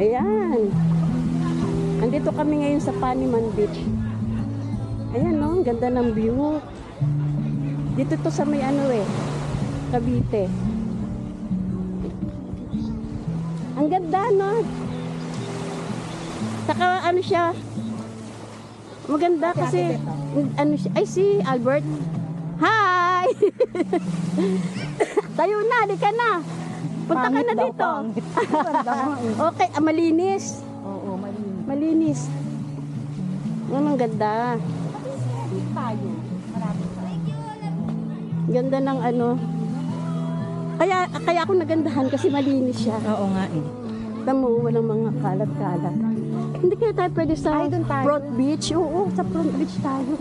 Ayan. Andito kami ngayon sa Paniman Beach. Ayan no, ang ganda ng view. Dito to sa may ano Cavite. Ang ganda no. Saka ano siya, maganda kasi ano siya, ay si Albert. Hi! Tayo na, di ka na. Punta ka na dito. Okay, malinis. Oo, malinis. Malinis. Ang ganda. Tayo. Marami pa. Ganda ng ano. Kaya ako nagandahan kasi malinis siya. Oo nga eh. Tamo, walang mga kalat-kalat. Hindi kaya tayo pwede sa Ay, doon tayo. Front Beach? Oo, sa Front Beach tayo.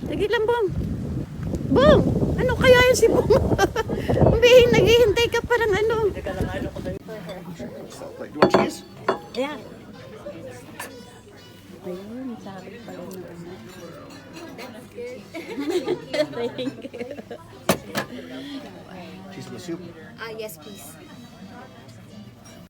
Sige lang, Bong. Bong! Ano kaya yun si Bong? Umbihin, naghihintay ka parang ano. Do you want cheese? Ayan. Ayun, sabi pala na ano. Thank you. Cheese with soup? Yes, please.